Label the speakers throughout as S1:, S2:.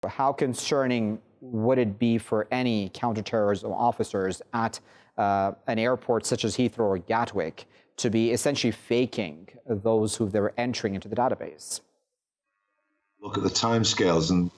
S1: How concerning would it be for any counterterrorism officers at an airport such as Heathrow or Gatwick to be essentially faking those who they were entering into the database?
S2: Look at the timescales, and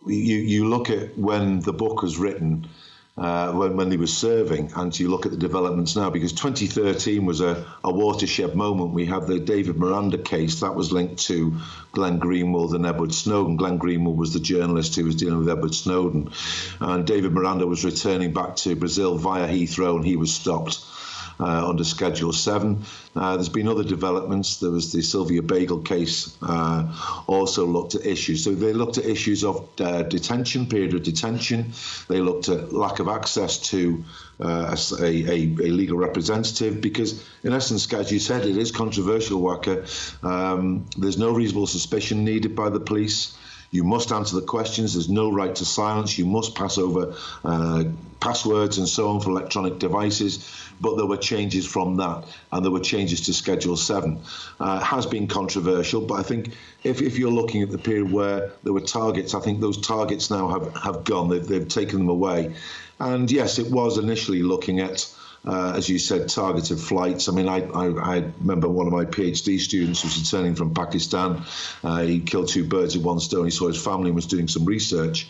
S2: you look at when the book was written, when he was serving, and you look at the developments now, because 2013 was a watershed moment. We had the David Miranda case that was linked to Glenn Greenwald and Edward Snowden. Glenn Greenwald was the journalist who was dealing with Edward Snowden, and David Miranda was returning back to Brazil via Heathrow, and he was stopped under Schedule 7. There's been other developments. There was the Sylvia Bagel case, also looked at issues. So they looked at issues of detention, period of detention. They looked at lack of access to a legal representative, because in essence, as you said, it is controversial, Waqar. There's no reasonable suspicion needed by the police. You must answer the questions. There's no right to silence. You must pass over passwords and so on for electronic devices. But there were changes from that, and there were changes to Schedule 7. It has been controversial, but I think if you're looking at the period where there were targets, I think those targets now have gone. They've taken them away. And yes, it was initially looking at, as you said, targeted flights. I mean, I remember one of my PhD students was returning from Pakistan. He killed two birds with one stone. He saw his family and was doing some research,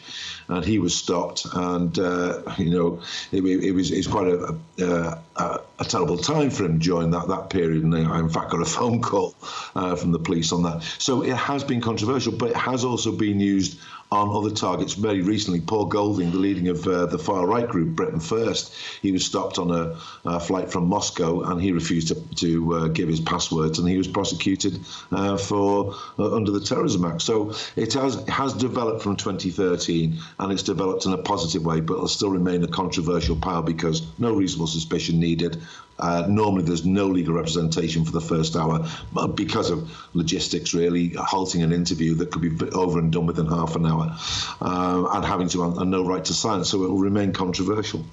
S2: and he was stopped. And it was quite a terrible time for him during that period. And I, in fact, got a phone call from the police on that. So it has been controversial, but it has also been used on other targets. Very recently, Paul Golding, the leading of the far-right group, Britain First, he was stopped on a flight from Moscow, and he refused to give his passwords, and he was prosecuted for under the Terrorism Act. So it has developed from 2013, and it's developed in a positive way, but it'll still remain a controversial power because no reasonable suspicion needed. Normally, there's no legal representation for the first hour because of logistics, really, halting an interview that could be over and done within half an hour, and having to and no right to silence. So it will remain controversial.